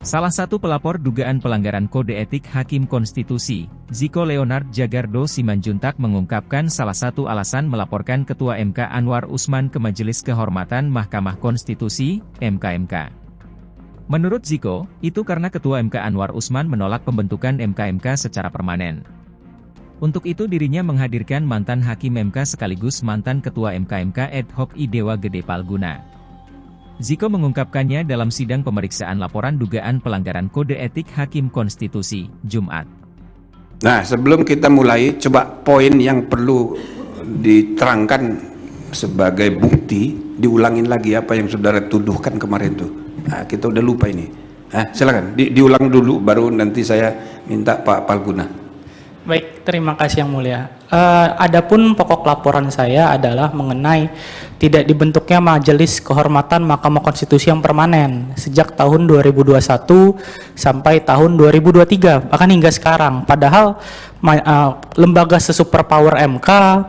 Salah satu pelapor dugaan pelanggaran kode etik Hakim Konstitusi, Ziko Leonard Jagardo Simanjuntak mengungkapkan salah satu alasan melaporkan Ketua MK Anwar Usman ke Majelis Kehormatan Mahkamah Konstitusi, MK-MK. Menurut Ziko, itu karena Ketua MK Anwar Usman menolak pembentukan MK-MK secara permanen. Untuk itu dirinya menghadirkan mantan Hakim MK sekaligus mantan Ketua MK-MK ad hoc I Dewa Gede Palguna. Ziko mengungkapkannya dalam sidang pemeriksaan laporan dugaan pelanggaran kode etik Hakim Konstitusi, Jumat. Nah, sebelum kita mulai, coba poin yang perlu diterangkan sebagai bukti, diulangin lagi apa yang saudara tuduhkan kemarin tuh. Nah, kita udah lupa ini. Silakan, diulang dulu, baru nanti saya minta Pak Palguna. Baik, terima kasih Yang Mulia. Adapun pokok laporan saya adalah mengenai tidak dibentuknya Majelis Kehormatan Mahkamah Konstitusi yang permanen sejak tahun 2021 sampai tahun 2023, bahkan hingga sekarang. Padahal lembaga sesuperpower MK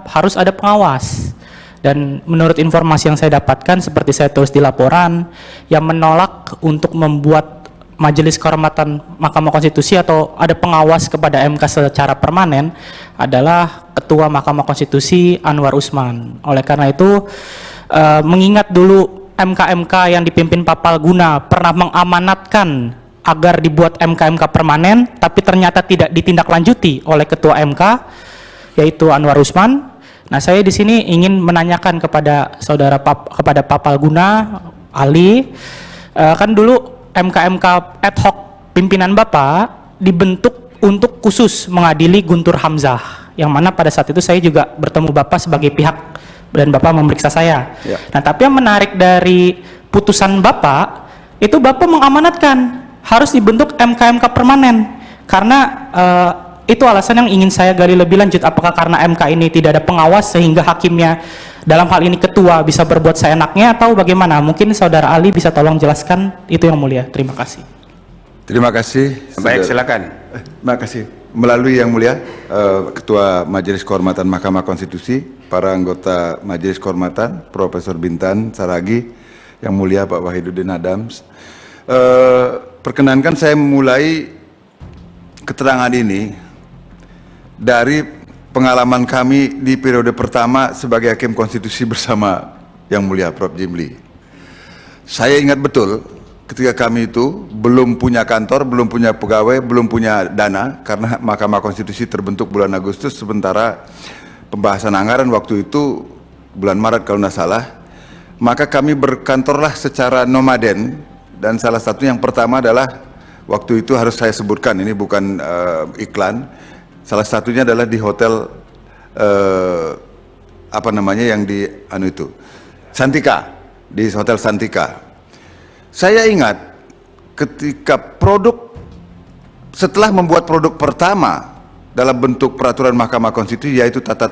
harus ada pengawas. Dan menurut informasi yang saya dapatkan, seperti saya tulis di laporan, yang menolak untuk membuat Majelis Kehormatan Mahkamah Konstitusi atau ada pengawas kepada MK secara permanen adalah Ketua Mahkamah Konstitusi Anwar Usman. Oleh karena itu, mengingat dulu MK-MK yang dipimpin Pak Palguna pernah mengamanatkan agar dibuat MK-MK permanen, tapi ternyata tidak ditindaklanjuti oleh Ketua MK, yaitu Anwar Usman. Nah, saya di sini ingin menanyakan kepada kepada Pak Palguna, Ali, kan dulu MK-MK ad hoc pimpinan Bapak dibentuk untuk khusus mengadili Guntur Hamzah, yang mana pada saat itu saya juga bertemu Bapak sebagai pihak dan Bapak memeriksa saya. Ya. Nah, tapi yang menarik dari putusan Bapak, itu Bapak mengamanatkan harus dibentuk MK-MK permanen, karena itu alasan yang ingin saya gali lebih lanjut. Apakah karena MK ini tidak ada pengawas sehingga hakimnya, dalam hal ini ketua, bisa berbuat seenaknya atau bagaimana? Mungkin Saudara Ali bisa tolong jelaskan itu Yang Mulia. Terima kasih. Terima kasih. Baik, silakan. Terima kasih. Melalui Yang Mulia, Ketua Majelis Kehormatan Mahkamah Konstitusi, para anggota Majelis Kehormatan, Profesor Bintan Saragi, Yang Mulia Pak Wahidudin Adams, perkenankan saya memulai keterangan ini dari pengalaman kami di periode pertama sebagai Hakim Konstitusi bersama Yang Mulia Prof. Jimli. Saya ingat betul ketika kami itu belum punya kantor, belum punya pegawai, belum punya dana, karena Mahkamah Konstitusi terbentuk bulan Agustus, sementara pembahasan anggaran waktu itu bulan Maret kalau tidak salah. Maka kami berkantorlah secara nomaden, dan salah satu yang pertama adalah waktu itu harus saya sebutkan, ini bukan iklan. Salah satunya adalah di hotel apa namanya yang di Santika, di Hotel Santika. Saya ingat ketika setelah membuat produk pertama dalam bentuk peraturan Mahkamah Konstitusi, yaitu tata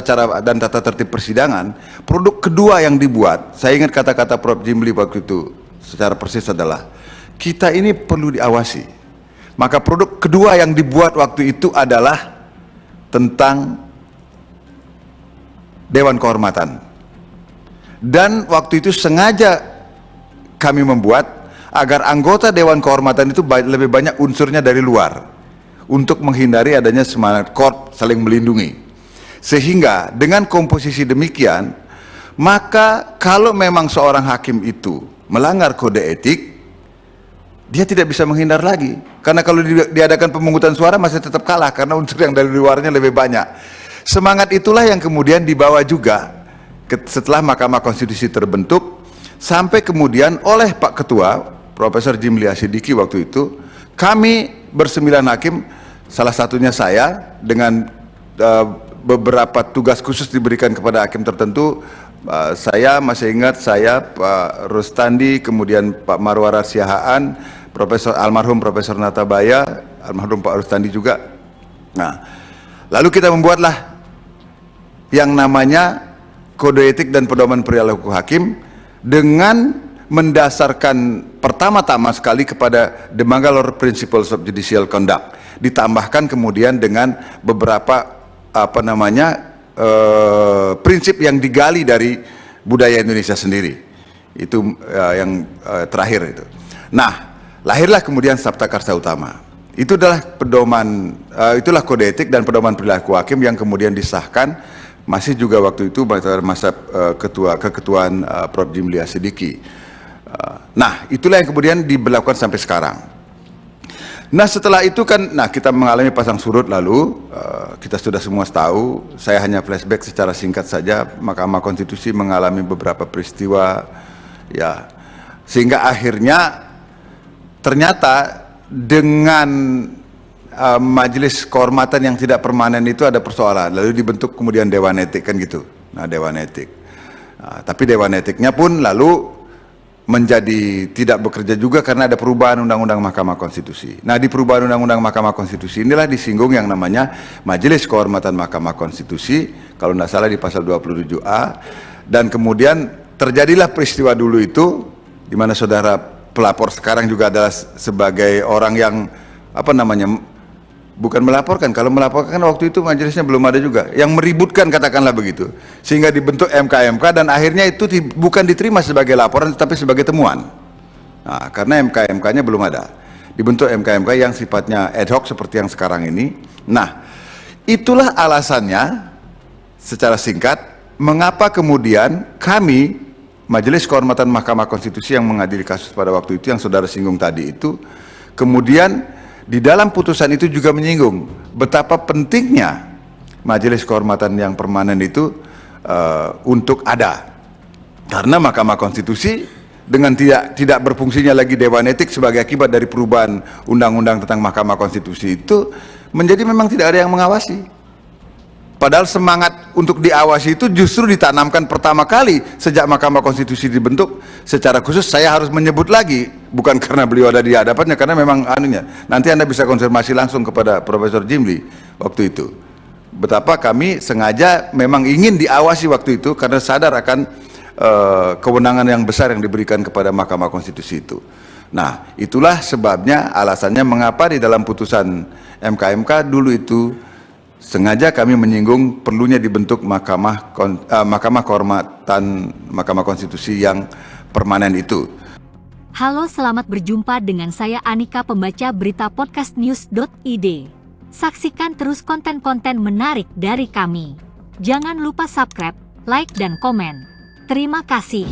cara dan tata tertib persidangan, produk kedua yang dibuat, saya ingat kata-kata Prof. Jimli waktu itu secara persis adalah, kita ini perlu diawasi. Maka produk kedua yang dibuat waktu itu adalah tentang Dewan Kehormatan. Dan waktu itu sengaja kami membuat agar anggota Dewan Kehormatan itu lebih banyak unsurnya dari luar, untuk menghindari adanya semangat korp saling melindungi. Sehingga dengan komposisi demikian, maka kalau memang seorang hakim itu melanggar kode etik, dia tidak bisa menghindar lagi, karena kalau diadakan pemungutan suara masih tetap kalah karena unsur yang dari luarnya lebih banyak. Semangat itulah yang kemudian dibawa juga setelah Mahkamah Konstitusi terbentuk, sampai kemudian oleh Pak Ketua Profesor Jimli Asidiki waktu itu, kami bersembilan hakim, salah satunya saya, dengan beberapa tugas khusus diberikan kepada hakim tertentu. Saya masih ingat, saya, Pak Rustandi, kemudian Pak Marwara Siahaan, almarhum Profesor Natabaya, almarhum Pak Rustandi juga. Nah, lalu kita membuatlah yang namanya Kode Etik dan Pedoman Perilaku Hakim dengan mendasarkan pertama-tama sekali kepada The Mangalore Principles of Judicial Conduct, ditambahkan kemudian dengan beberapa prinsip yang digali dari budaya Indonesia sendiri. Itu yang terakhir itu. Nah, lahirlah kemudian Sabta Karsa Utama. Itu adalah pedoman, itulah kode etik dan pedoman perilaku hakim yang kemudian disahkan masih juga waktu itu masa keketuaan Prof. Jimli Asidiki. Nah, itulah yang kemudian diberlakukan sampai sekarang. Nah, setelah itu kan, kita mengalami pasang surut lalu, kita sudah semua tahu, saya hanya flashback secara singkat saja, Mahkamah Konstitusi mengalami beberapa peristiwa, ya, sehingga akhirnya ternyata dengan majelis kehormatan yang tidak permanen itu ada persoalan, lalu dibentuk kemudian Dewan Etik kan gitu. Nah, Dewan Etik. Tapi Dewan Etiknya pun lalu menjadi tidak bekerja juga karena ada perubahan Undang-Undang Mahkamah Konstitusi. Nah, di perubahan Undang-Undang Mahkamah Konstitusi inilah disinggung yang namanya Majelis Kehormatan Mahkamah Konstitusi, kalau tidak salah di pasal 27A, dan kemudian terjadilah peristiwa dulu itu, di mana saudara pelapor sekarang juga adalah sebagai orang yang bukan melaporkan, kalau melaporkan waktu itu majelisnya belum ada juga, yang meributkan katakanlah begitu, sehingga dibentuk MK dan akhirnya itu bukan diterima sebagai laporan tetapi sebagai temuan. Nah, karena MK-nya belum ada, dibentuk MK yang sifatnya ad hoc seperti yang sekarang ini. Nah, itulah alasannya secara singkat mengapa kemudian kami Majelis Kehormatan Mahkamah Konstitusi yang mengadili kasus pada waktu itu yang saudara singgung tadi itu, kemudian di dalam putusan itu juga menyinggung betapa pentingnya Majelis Kehormatan yang permanen itu untuk ada, karena Mahkamah Konstitusi dengan tidak berfungsinya lagi Dewan Etik sebagai akibat dari perubahan undang-undang tentang Mahkamah Konstitusi itu menjadi memang tidak ada yang mengawasi. Padahal semangat untuk diawasi itu justru ditanamkan pertama kali sejak Mahkamah Konstitusi dibentuk. Secara khusus saya harus menyebut lagi, bukan karena beliau ada di hadapannya, karena memang nanti Anda bisa konfirmasi langsung kepada Profesor Jimli waktu itu, betapa kami sengaja memang ingin diawasi waktu itu karena sadar akan kewenangan yang besar yang diberikan kepada Mahkamah Konstitusi itu. Nah, itulah sebabnya, alasannya mengapa di dalam putusan MK dulu itu sengaja kami menyinggung perlunya dibentuk Mahkamah Kehormatan Mahkamah Konstitusi yang permanen itu. Halo, selamat berjumpa dengan saya Anika, pembaca berita podcastnews.id. Saksikan terus konten-konten menarik dari kami. Jangan lupa subscribe, like, dan komen. Terima kasih.